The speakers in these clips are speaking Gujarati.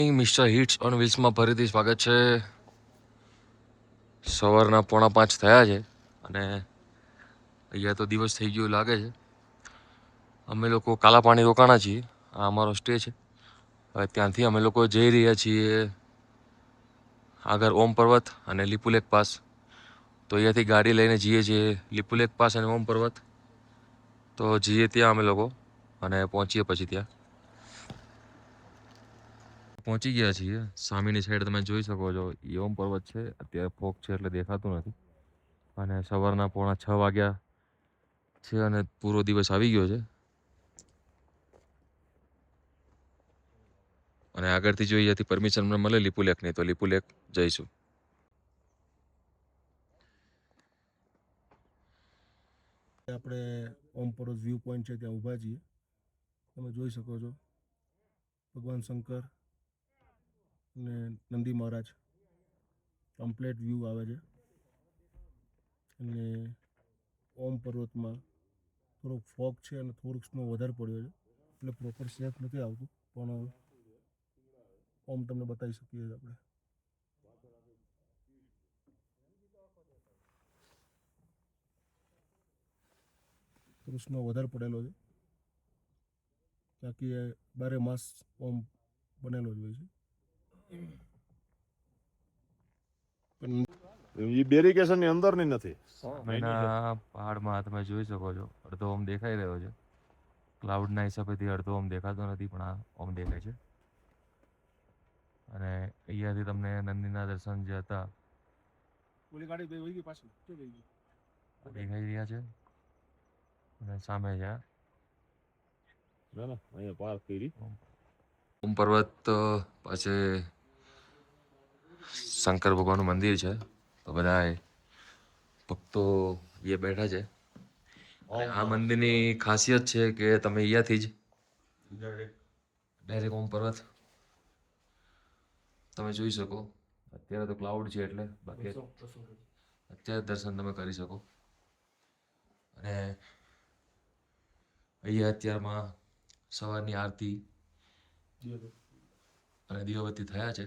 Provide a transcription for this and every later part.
મિસ્ટર હિટ્સ ઓન વ્હીલ્સમાં ફરીથી સ્વાગત છે. સવારના 4:45 થયા છે અને અહીંયા તો દિવસ થઈ ગયો લાગે છે. અમે લોકો કાલા પાણી રોકાણા છીએ. આ અમારો સ્ટે છે. હવે ત્યાંથી અમે લોકો જઈ રહ્યા છીએ આગળ ઓમ પર્વત અને લીપુલેક પાસ. તો અહીંયાથી ગાડી લઈને જઈએ છીએ લીપુલેક પાસ અને ઓમ પર્વત. તો જઈએ ત્યાં અમે લોકો અને પહોંચીએ પછી ત્યાં પહોંચી ગયા છીએ. સામેની સાઈડ તમે જોઈ શકો છો એ ઓમ પર્વત છે. અત્યારે ફોગ છે એટલે દેખાતું નથી અને સવારના 5:45 વાગ્યા છે અને પૂરો દિવસ આવી ગયો છે. અને આગળથી જોઈએ ત્યાંથી પરમિશન મને મળે લીપુલેકની તો લીપુલેક જઈશું. આપણે ઓમ પર્વત વ્યૂ પોઈન્ટ છે ત્યાં ઊભા છીએ. તમે જોઈ શકો છો ભગવાન શંકર અને નંદી મહારાજ કમ્પ્લેટ વ્યૂ આવે છે. અને ઓમ પર્વતમાં થોડોક ફોગ છે અને થોડુંક સ્નો વધારે પડ્યો છે એટલે પ્રોપર સેફ નથી આવતું, પણ ઓમ તમને બતાવી શકીએ આપણે. થોડું સ્નો વધારે પડેલો છે, બાકી 12 માસ ઓમ બનેલો જ હોય છે. એ બેરિકેશન ની અંદર ની નથી. એના પહાડમાં તમે જોઈ શકો છો અડધો ઓમ દેખાઈ રહ્યો છે. ક્લાઉડના હિસાબેથી અડધો ઓમ દેખાતો નથી પણ આ ઓમ દેખાય છે. અને અહીંયાથી તમને નંદીના દર્શન જે હતા દેખાઈ રહ્યા છે. અને સામે છે અહીંયા પાર્ક કરી ઓમ પર્વત પાસે શંકર ભગવાનનું મંદિર છે. તો બધા ભક્તો એ બેઠા છે. આ મંદિરની ખાસિયત છે કે તમે અહીંયાથી જ ડાયરેક્ટ ઓમ પર્વત તમે જોઈ શકો. અત્યારે તો ક્લાઉડ છે એટલે બાકી અત્યારે દર્શન તમે કરી શકો. અને અહીંયા અત્યારમાં સવારની આરતી અને દીવાબત્તી થયા છે.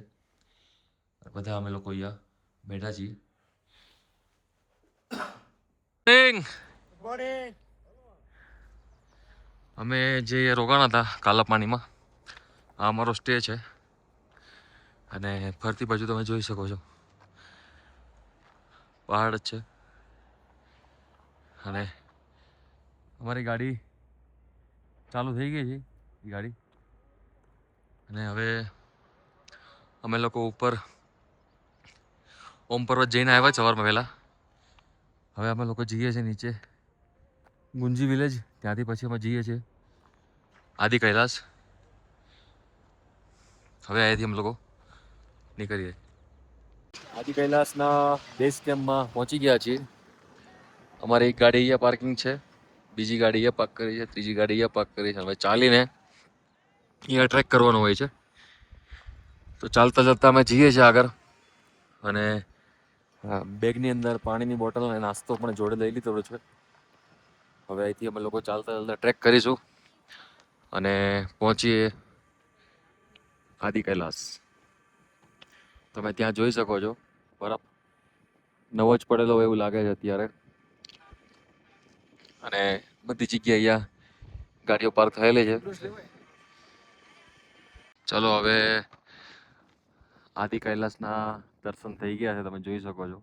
બધા અમે લોકો અહીંયા બેઠા છીએ. અમે જે રોકાણા હતા કાલા પાણીમાં, આ અમારો સ્ટે છે. અને ફરતી બાજુ તમે જોઈ શકો છો પહાડ જ છે. અને અમારી ગાડી ચાલુ થઈ ગઈ છે એ ગાડી. અને હવે અમે લોકો ઉપર ઓમ પર્વત જઈને આવ્યા સવારમાં વહેલા. હવે અમે લોકો જઈએ છીએ નીચે ગુંજી વિલેજ. ત્યાંથી પછી અમે જઈએ છીએ આદિ કૈલાસ. હવે અહીંયાથી અમે લોકો નીકળીએ. આદિ કૈલાસના બેઝ કેમ્પમાં પહોંચી ગયા છીએ. અમારી એક ગાડી અહીંયા પાર્કિંગ છે, બીજી ગાડી અહીંયા પાર્ક કરી છે, ત્રીજી ગાડી અહીંયા પાર્ક કરી છે. હવે ચાલીને અહીંયા ટ્રેક કરવાનો હોય છે. તો ચાલતા ચાલતા અમે જઈએ છીએ આગળ. અને બેગની અંદર પાણીની બોટલ અને નાસ્તો પણ જોડે લઈ લીધો છે. હવે અહીંથી અમે લોકો ચાલતા ચાલતા ટ્રેક કરીશું અને પહોંચીએ આદિ કૈલાસ. તમે ત્યાં જોઈ શકો છો બરફ નવો જ પડેલો હોય એવું લાગે છે અત્યારે. અને બધી જગ્યાએ અહીંયા ગાડીઓ પાર્ક થયેલી છે. ચલો હવે આદિ કૈલાસના દર્શન થઈ ગયા છે, તમે જોઈ શકો છો.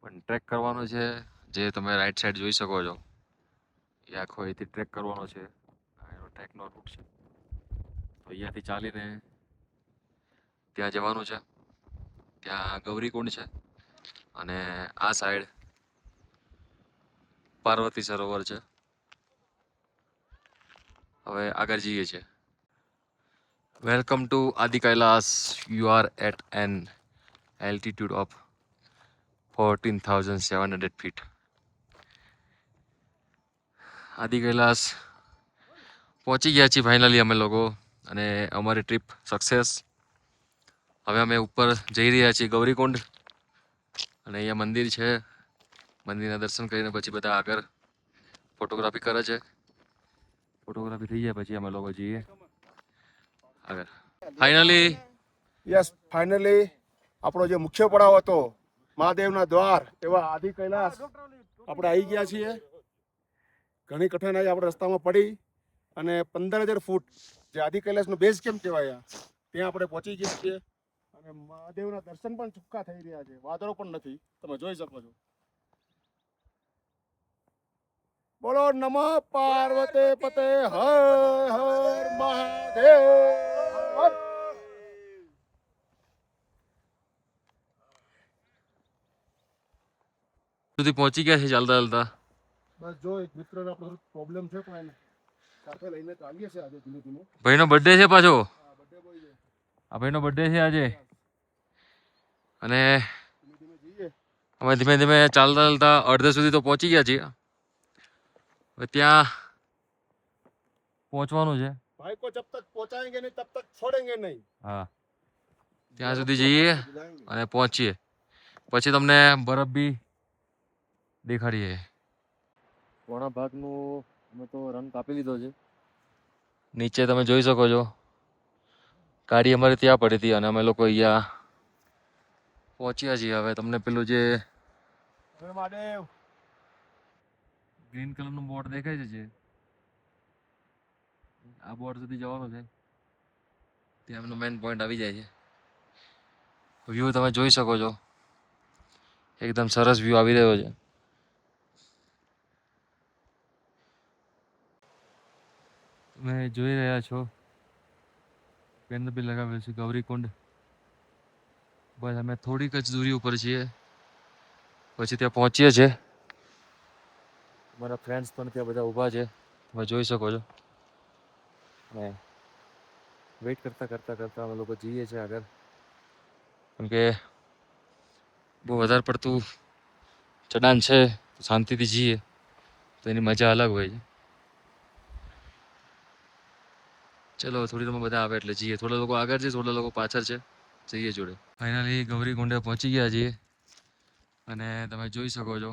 પણ ટ્રેક કરવાનો છે જે તમે રાઈટ સાઈડ જોઈ શકો છો એ આખો અહીંથી ટ્રેક કરવાનો છે. એનો ટ્રેકનો રૂટ છે. તો અહીંયાથી ચાલીને ત્યાં જવાનું છે. ત્યાં ગૌરીકુંડ છે અને આ સાઈડ પાર્વતી સરોવર છે. હવે આગળ જઈએ છીએ. Welcome to Adi Kailash. You are at an altitude of 14,700 feet. આદિ કૈલાસ પહોંચી ગયા છીએ ફાઇનલી અમે લોકો અને અમારી ટ્રીપ સક્સેસ. હવે અમે ઉપર જઈ રહ્યા છીએ ગૌરીકુંડ અને અહીંયા મંદિર છે. મંદિરના દર્શન કરીને પછી બધા આગળ ફોટોગ્રાફી કરે છે. ફોટોગ્રાફી થઈ જાય પછી અમે લોકો જઈએ આગળ. ફાઇનલી યસ ફાઇનલી આપણો જે મુખ્ય પડાવ હતો મહાદેવના દ્વાર એવા આદિ કૈલાસ આપણે આવી ગયા છીએ. ઘણી કઠિનાઈ આપણે રસ્તામાં પડી અને 15,000 ફૂટ જે આદિ કૈલાસનો બેઝ કેમ્પ કહેવાય ત્યાં આપણે પહોંચી ગયા છીએ અને મહાદેવના દર્શન પણ ચોખ્ખા થઈ રહ્યા છે. વાદળો પણ નથી, તમે જોઈ શકો છો. બોલો નમઃ પાર્વતી પતે હર હર મહાદેવ. સુધી પહોંચી ગયા છે ચાલતા ચાલતા. બસ જો એક મિત્રને આપણો થોડું પ્રોબ્લેમ છે પણ એને સાથે લઈને ચાલીએ છીએ આજે ધીમે ધીમે. ભાઈનો બર્થડે છે પાછો. બર્થડે બોય છે. આ ભાઈનો બર્થડે છે આજે અને ધીમે ધીમે જઈએ. અમે ધીમે ધીમે ચાલતા ચાલતા અડધે સુધી તો પહોંચી ગયા છીએ. હવે ત્યાં પહોંચવાનું છે. भाई को जब तक पहुंचाएंगे नहीं तब तक छोड़ेंगे नहीं. હા, ત્યાં સુધી જઈએ અને પહોંચીએ પછી તમને બરફ બી દેખાડીએ. પોણા ભાગનું અમે તો રન કાપી લીધો છે. નીચે તમે જોઈ શકો છો ગાડી અમારે ત્યાં પડી હતી અને અમે લોકો અહીંયા પહોંચ્યા છીએ. હવે તમને પેલું જે હે મહાદેવ. ગ્રીન કલરનું બોર્ડ દેખાય છે, આ બોર્ડ સુધી જવાનું છે. ત્યાં એમનો મેઇન પોઈન્ટ આવી જાય છે. વ્યૂ તમે જોઈ શકો છો, એકદમ સરસ વ્યૂ આવી રહ્યો છે. તમે જોઈ રહ્યા છો પેન બી લગાવેલું છે ગૌરીકુંડ. બસ અમે થોડીક જ દૂરી ઉપર છીએ, પછી ત્યાં પહોંચીએ છીએ. મારા ફ્રેન્ડ્સ પણ ત્યાં બધા ઊભા છે, તમે જોઈ શકો છો. અને વેઇટ કરતા કરતા કરતા અમે લોકો જઈએ છીએ આગળ, કેમ કે બહુ વધારે પડતું ચડાન છે. શાંતિથી જઈએ તો એની મજા અલગ હોય છે. ચલો થોડી તમે બધા આવે એટલે જઈએ. થોડા લોકો આગળ છે, થોડા લોકો પાછળ છે, જઈએ જોડે. ફાઇનલી ગૌરીકુંડે પહોંચી ગયા છીએ અને તમે જોઈ શકો છો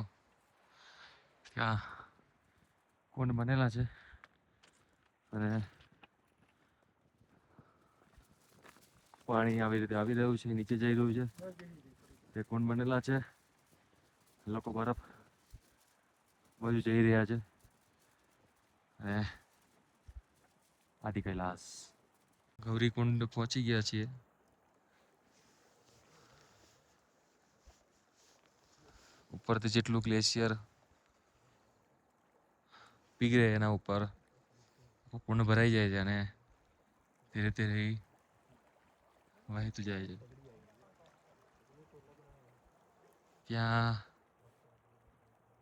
કે આ કુંડ બનેલા છે અને પાણી આવી રીતે આવી રહ્યું છે, નીચે જઈ રહ્યું છે. તે કુંડ બનેલા છે, લોકો બરફ બાજુ જઈ રહ્યા છે અને આદિ કૈલાસ ગૌરીકુંડ પહોંચી ગયા છીએ. ઉપરથી જેટલું ગ્લેશિયર પીગળે એના ઉપર કુંડ ભરાઈ જાય છે અને ધીરે ધીરે વહેતું જાય છે. ત્યાં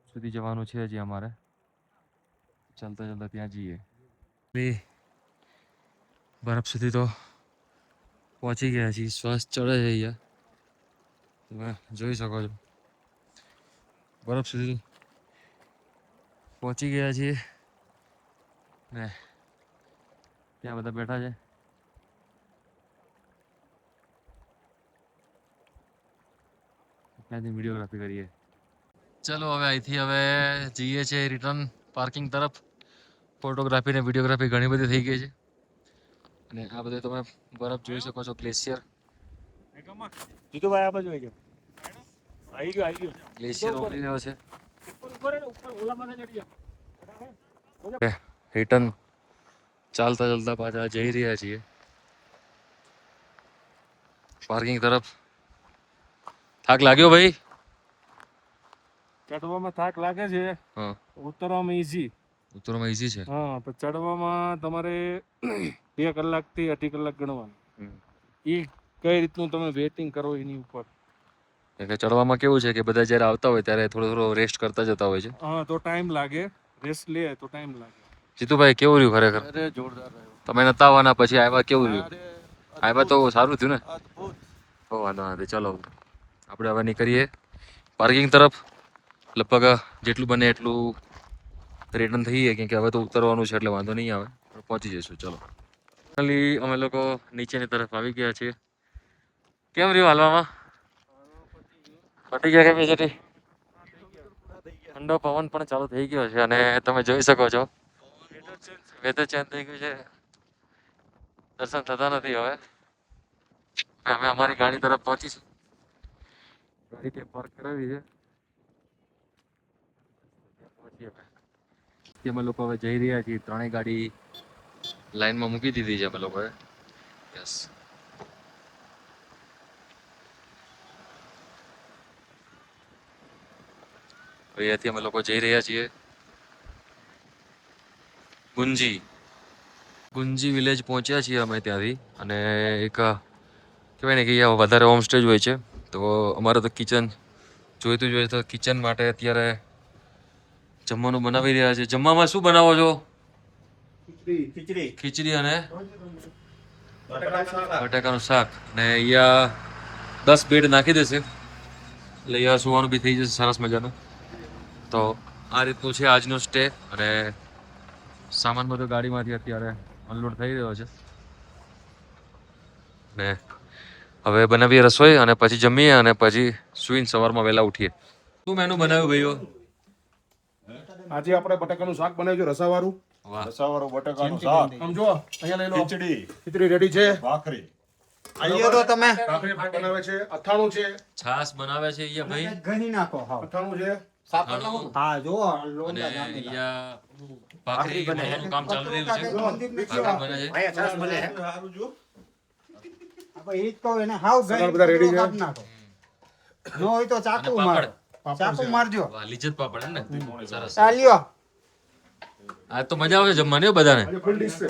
સુધી જવાનું છે હજી અમારે. ચાલતા ચાલતા ત્યાં જઈએ. બરફ સુધી તો પહોંચી ગયા છીએ. શ્વાસ ચડે છે અહીંયા, તમે જોઈ શકો છો. બરફ સુધી પહોંચી ગયા છીએ ને ત્યાં બધા બેઠા છે. ત્યાંથી વિડીયોગ્રાફી કરીએ. ચલો હવે અહીંથી હવે જઈએ છીએ રિટર્ન પાર્કિંગ તરફ. ફોટોગ્રાફી ને વિડીયોગ્રાફી ઘણી બધી થઈ ગઈ છે અને આ બધે તમે બરફ જોઈ શકો છો. ગ્લેશિયર જીતુભાઈ આ બાજુ આવી ગયો. આવી ગયો. ગ્લેશિયર ઓગળી રહ્યો છે. રિટર્ન ચાલતા ચાલતા પાછા જઈ રહ્યા છીએ પાર્કિંગ તરફ. થાક લાગ્યો ભાઈ? ચડવામાં થાક લાગે છે, હા, ઉતરવામાં ઈઝી. ઉતરવામાં ઈઝી છે. હા, પણ ચડવામાં તમારે 2 કલાકથી 2.5 કલાક ગણવાનું. એ કઈ રીતનું તમે વેટિંગ કરો એની ઉપર. એટલે ચડવામાં કેવું છે કે બધા જ્યારે આવતા હોય ત્યારે થોડો થોડો રેસ્ટ કરતા જતા હોય છે. હા, તો ટાઈમ લાગે. રેસ્ટ લે તો ટાઈમ લાગે. જીતુભાઈ કેવું રહ્યું ખરેખર? અરે જોરદાર રહ્યો. તમે નતા આવવાના પછી આવ્યા, કેવું રહ્યું? અરે આવ્યા તો સારું થયું ને? અદ્ભુત. હો વાંધો નથી. ચલો આપણે હવે નીકળીએ પાર્કિંગ તરફ. લગભગ જેટલું બને એટલું રિટર્ન થઈએ, કેમ કે હવે તો ઉતરવાનું છે એટલે વાંધો નહીં આવે, પહોંચી જઈશું. ચલો ફાઇનલી અમે લોકો નીચેની તરફ આવી ગયા છીએ. કેમ રહ્યું હાલવામાં? પટી ગયા કેપેસિટી? ઠંડો પવન પણ ચાલુ થઈ ગયો છે અને તમે જોઈ શકો છો વેધર ચેન્જ થઈ ગયું છે. દર્શન થતા નથી હવે. અમે અમારી ગાડી તરફ પહોંચીશું. ગાડી ત્યાં પાર્ક કરાવી છે. પહોંચીએ અમે. અમે લોકો હવે જઈ રહ્યા છીએ. ત્રણેય ગાડી લાઈનમાં મૂકી દીધી છે અમે લોકોએ. યસ. અહીંયાથી અમે લોકો જઈ રહ્યા છીએ ગુંજી વિલેજ પહોંચ્યા છીએ અમે ત્યાંથી. અને એક કહેવાય ને કે અહીંયા વધારે હોમસ્ટે જ હોય છે. તો અમારે તો કિચન જોઈતું જોઈએ તો કિચન માટે અત્યારે જમવાનું બનાવી રહ્યા છે. જમવામાં શું બનાવો છો? ખીચડી અને બટાકાનું શાક. ને અહીંયા 10 બેડ નાખી દેશે એટલે અહીંયા સુવાનું બી થઈ જશે સરસ મજાનું. તો આ રીતનું છે આજનો સ્ટે. અને સામાન બધો ગાડીમાંથી અત્યારે અનલોડ થઈ રહ્યો છે. ને હવે બનાવીએ રસોઈ અને પછી જમીએ અને પછી સુઈને સવારમાં વહેલા ઉઠીએ. શું મેનુ બનાવ્યું ભાઈઓ? આજે આપણે બટાકાનું શાક બનાવ્યું છે રસાવાળું. વાહ. રસાવાળું બટાકાનું શાક, આમ જો અહીંયા લઈ લો. ખીચડી, ખીચડી રેડી છે. ભાખરી. આલ્યો તો તમે ભાખરી બનાવે છે. અથાણું છે. છાસ બનાવે છે અહીંયા ભાઈ. ઘણી નાખો હાવ. અથાણું છે. અથાણું. હા જો અને લોંદા જામી અહીંયા ભાખરી બનાવવાનું કામ ચાલુ રહ્યું છે. ભાખરી બને છે. આપણે ઈ જ કહું એને હાવ સલાડ બધા ready છે. કાપ નાખો. ન હોય તો અને ચાકુ પાપડ. મારો ચાકુ મારજો વાહ, લિજ્જત પાપડ એમ ને? સરસ. ચાલ્યો આજ તો મજા આવે છે જમવાની હો બધાને. આજે ફૂલ ડીશ છે.